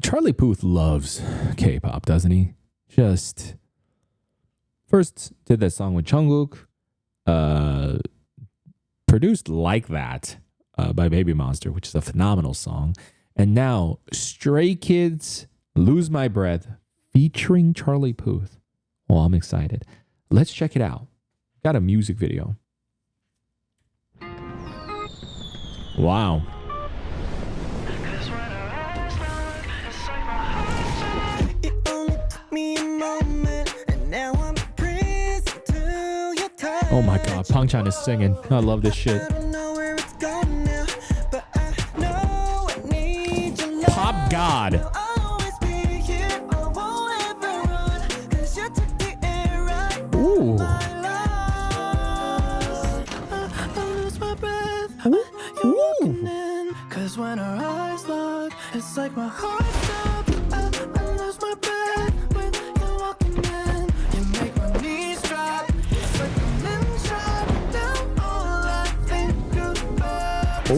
Charlie Puth loves K-pop, doesn't he? Just first did that song with Jungkook, produced Like That by Baby Monster, which is a phenomenal song. And now Stray Kids Lose My Breath featuring Charlie Puth. Well, I'm excited. Let's check it out. Got a music video. Wow. Oh my god, Pangchan is singing. I love this shit. Pop God. Ooh. Ooh. Cause when our eyes lock, it's like my heart stops. I lose my breath when you're walking in. You make my knees drop. It's like I'm in shock. Now all I think about is the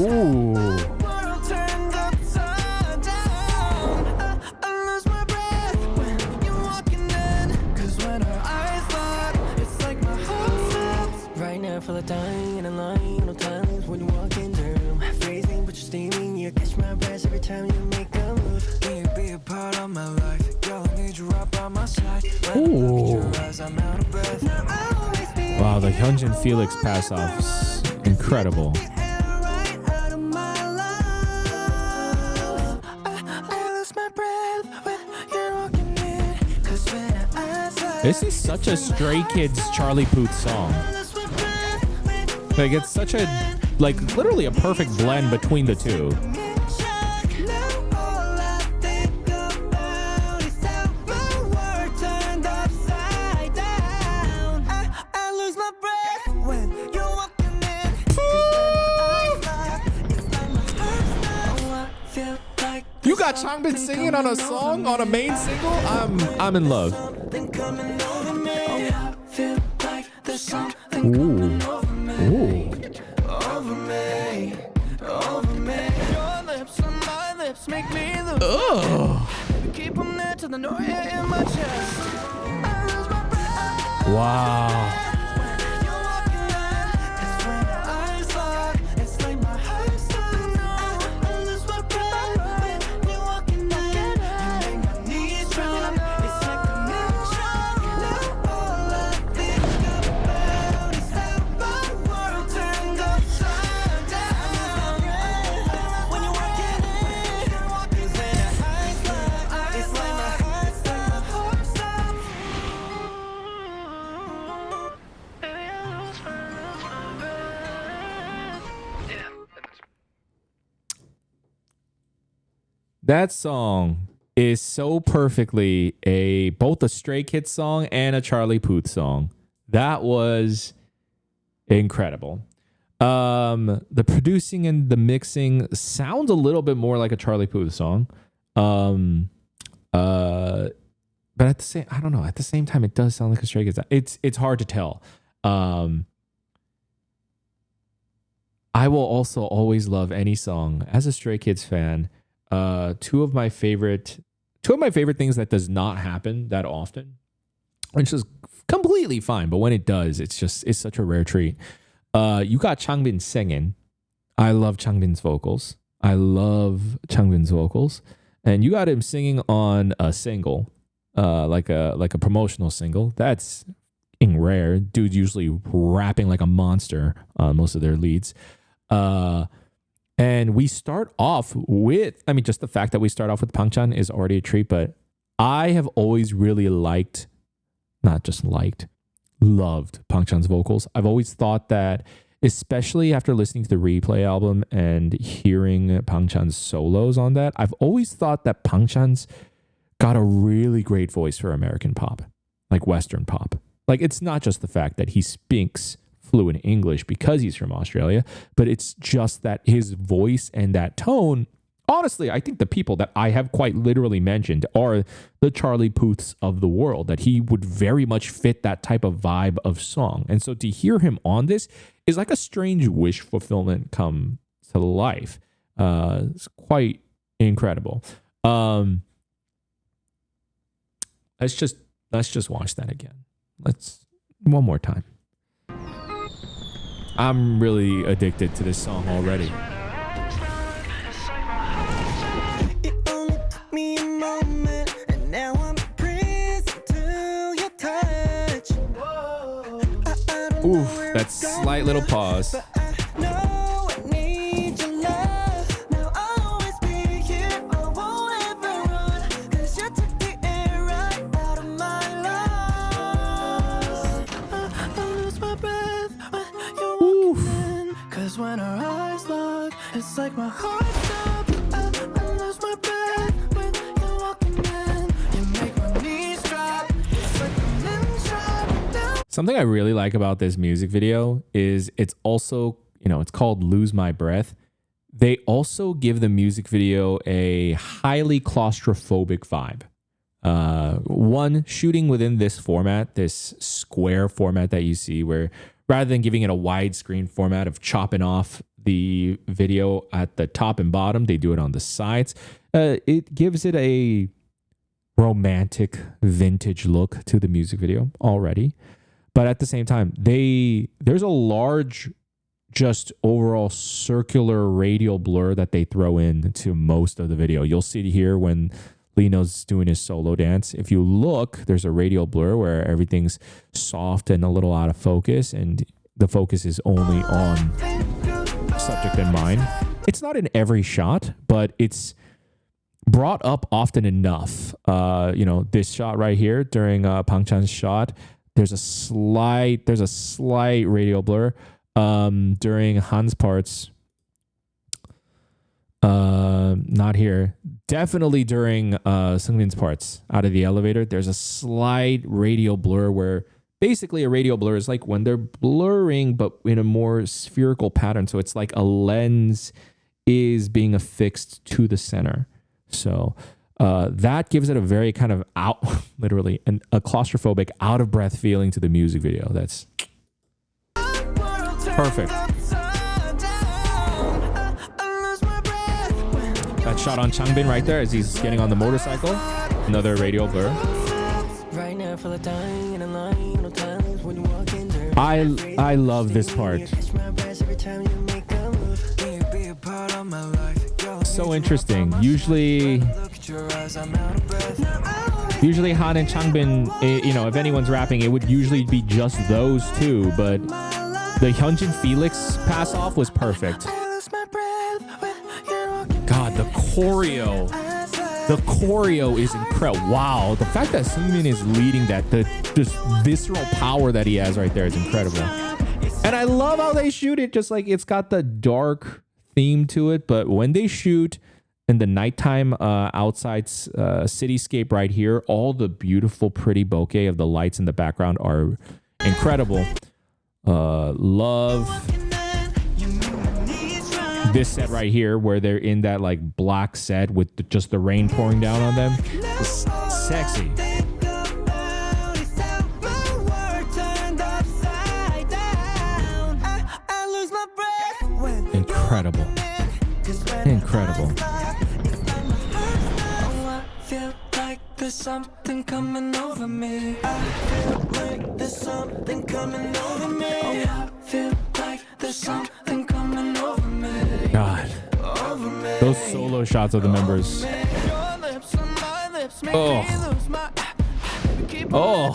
world turned upside down. I lose my breath when you're walking in. Cause when our eyes lock, it's like my heart stops. Right now I feel like dying in a line. No times when you walk in the room. Freezing but you're steaming. You catch my breath every time you make a move. Can you be a part of my life? Girl, I need you right by my side. Ooh. Wow, the Hyunjin Felix pass off's incredible. This is such a Stray Kids Charlie Puth song. Like, it's such a, like, literally a perfect blend between the two. You got Changbin singing on a song on a main single? I'm in love. Ooh. Ooh. Wow. That song is so perfectly both a Stray Kids song and a Charlie Puth song. That was incredible. The producing and the mixing sounds a little bit more like a Charlie Puth song. But at the same time, it does sound like a Stray Kids. It's hard to tell. I will also always love any song as a Stray Kids fan. Two of my favorite things that does not happen that often, which is completely fine, but when it does, it's such a rare treat. You got Changbin singing. I love Changbin's vocals. And you got him singing on a single, like a promotional single. That's rare. Dude's usually rapping like a monster on most of their leads. And we start off with, just the fact that we start off with Pangchan is already a treat, but I have always really loved Pangchan's vocals. I've always thought that, especially after listening to the Replay album and hearing Pangchan's solos on that, I've always thought that Pangchan's got a really great voice for American pop, like Western pop. Like, it's not just the fact that he speaks fluent English because he's from Australia, but it's just that his voice and that tone. Honestly, I think the people that I have quite literally mentioned are the Charlie Puths of the world, that he would very much fit that type of vibe of song. And so to hear him on this is like a strange wish fulfillment come to life. It's quite incredible. Let's just watch that again. Let's one more time. I'm really addicted to this song already. It only took me a moment, and now I'm a prisoner to your touch. I don't know Oof, where that it's going, slight little pause. but I know I need your love. Now I'll always be here. I won't ever run, 'cause you took the air right out of my lungs. I lose my breath when you're walking in, 'cause when our eyes lock, it's like my heart stops. I lose my breath when you're walking in. You make my knees drop. It's like I'm in shock now. Something I really like about this music video is it's also, it's called Lose My Breath. They also give the music video a highly claustrophobic vibe. One, shooting within this format, this square format that you see, where rather than giving it a widescreen format of chopping off the video at the top and bottom, they do it on the sides. It gives it a romantic vintage look to the music video already. But at the same time, there's a large, just overall circular radial blur that they throw in to most of the video. You'll see it here when Lino's doing his solo dance. If you look, there's a radial blur where everything's soft and a little out of focus, and the focus is only on subject in mind. It's not in every shot, but it's brought up often enough. This shot right here during Pang Chan's shot, there's a slight radial blur. During Han's parts, not here. Definitely during Seungmin's parts out of the elevator, there's a slight radial blur where basically a radial blur is like when they're blurring, but in a more spherical pattern. So it's like a lens is being affixed to the center. So that gives it a very kind of literally a claustrophobic, out of breath feeling to the music video. That's perfect. That shot on Changbin right there as he's getting on the motorcycle. Another radial blur. I love this part. So interesting. Usually Han and Changbin, if anyone's rapping, it would usually be just those two, but the Hyunjin Felix pass off was perfect. God, the choreo is incredible. Wow, the fact that Seungmin is leading that, the just visceral power that he has right there is incredible. And I love how they shoot it, just like it's got the dark theme to it, but when they shoot in the nighttime outside cityscape right here, all the beautiful, pretty bokeh of the lights in the background are incredible. Love this set right here where they're in that like black set with just the rain pouring down on them. It's sexy. Incredible. Incredible. There's something coming over me. I feel like there's something coming over me. I feel like there's something coming over me. God. Those solo shots of the members. Oh. Oh.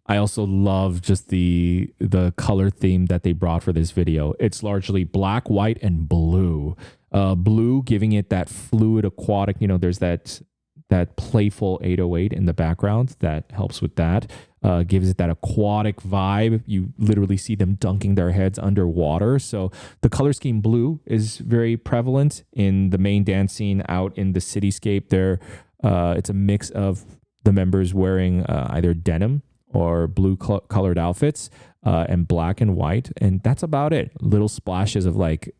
I also love just the color theme that they brought for this video. It's largely black, white, and blue. Blue giving it that fluid aquatic, there's that playful 808 in the background that helps with that. Gives it that aquatic vibe. You literally see them dunking their heads underwater. So the color scheme blue is very prevalent in the main dance scene out in the cityscape there. It's a mix of the members wearing either denim or blue colored outfits and black and white. And that's about it. Little splashes of like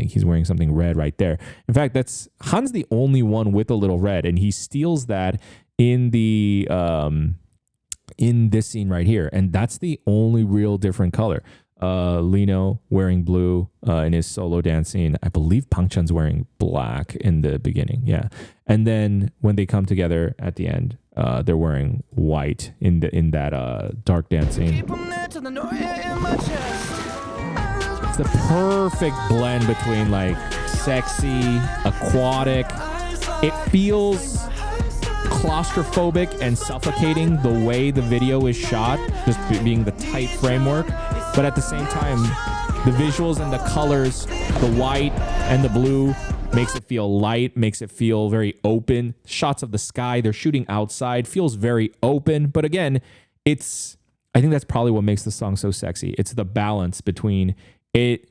he's wearing something red right there. In fact, Han's the only one with a little red, and he steals that in the in this scene right here. And that's the only real different color. Lino wearing blue in his solo dancing. I believe Pangchan's wearing black in the beginning. Yeah. And then when they come together at the end, they're wearing white in that dark dancing. Keep 'em there till the noise in my chest. It's the perfect blend between like sexy, aquatic. It feels claustrophobic and suffocating the way the video is shot, just being the tight framework. But at the same time, the visuals and the colors, the white and the blue, makes it feel light, makes it feel very open. Shots of the sky, they're shooting outside, feels very open. But again, I think that's probably what makes the song so sexy. It's the balance between it.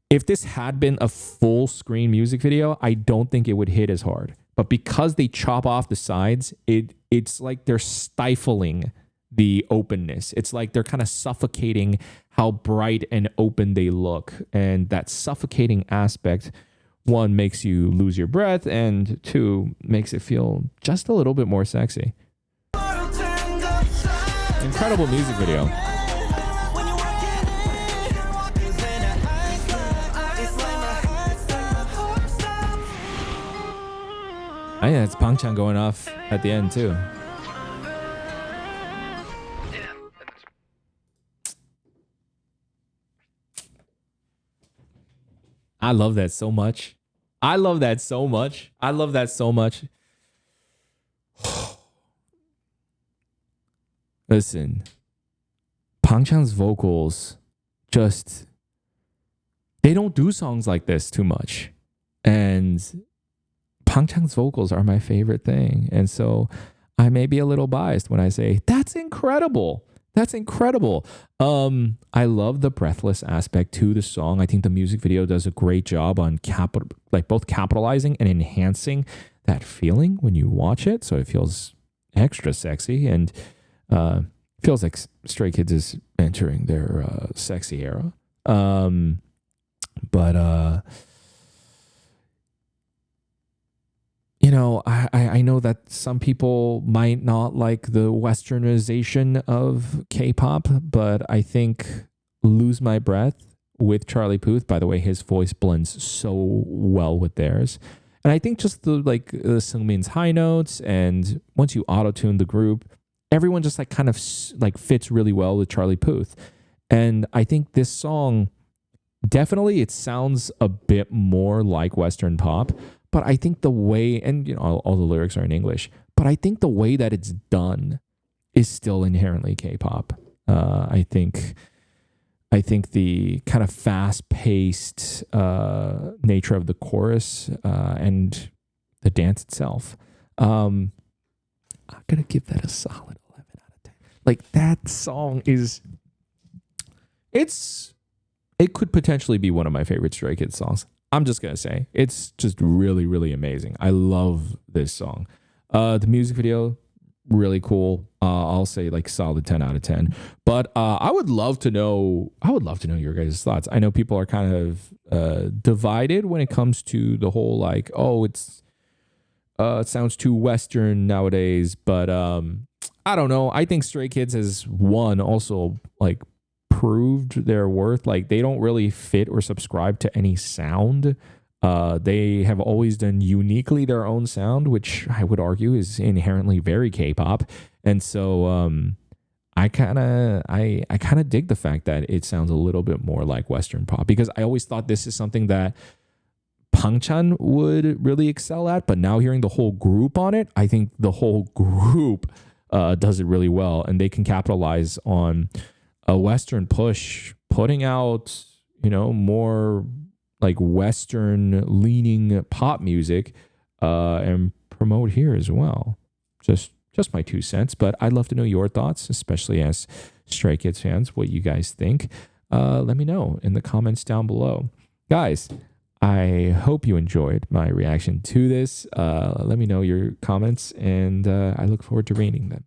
If this had been a full screen music video, I don't think it would hit as hard. But because they chop off the sides, it's like they're stifling the openness. It's like they're kind of suffocating how bright and open they look. And that suffocating aspect, one, makes you lose your breath, and two, makes it feel just a little bit more sexy. Incredible music video. Yeah, it's Pangchan going off at the end too. I love that so much. I love that so much. I love that so much. Listen, Pangchan's vocals just, they don't do songs like this too much. And Pangchan's vocals are my favorite thing. And so I may be a little biased when I say, that's incredible. That's incredible. I love the breathless aspect to the song. I think the music video does a great job on both capitalizing and enhancing that feeling when you watch it. So it feels extra sexy, and feels like Stray Kids is entering their sexy era. You know, I know that some people might not like the westernization of K-pop, but I think Lose My Breath with Charlie Puth, by the way, his voice blends so well with theirs. And I think just the Seungmin's high notes, and once you auto-tune the group, everyone just kind of fits really well with Charlie Puth. And I think this song, definitely it sounds a bit more like Western pop, but I think the way, and all the lyrics are in English, but I think the way that it's done is still inherently K-pop. I think the kind of fast-paced nature of the chorus and the dance itself, I'm gonna give that a solid 11 out of 10. Like, that song is, it could potentially be one of my favorite Stray Kids songs. I'm just going to say, it's just really, really amazing. I love this song. The music video, really cool. I'll say solid 10 out of 10. But I would love to know your guys' thoughts. I know people are kind of divided when it comes to the whole it sounds too Western nowadays. But I don't know. I think Stray Kids has also proved their worth. They don't really fit or subscribe to any sound. They have always done uniquely their own sound, which I would argue is inherently very K-pop. And so I kind of dig the fact that it sounds a little bit more like Western pop, because I always thought this is something that Pangchan would really excel at. But now hearing the whole group on it, I think the whole group does it really well, and they can capitalize on a Western push, putting out, more Western leaning pop music, and promote here as well. Just my 2 cents, but I'd love to know your thoughts, especially as Stray Kids fans, what you guys think. Let me know in the comments down below. Guys, I hope you enjoyed my reaction to this. Let me know your comments, and I look forward to reading them.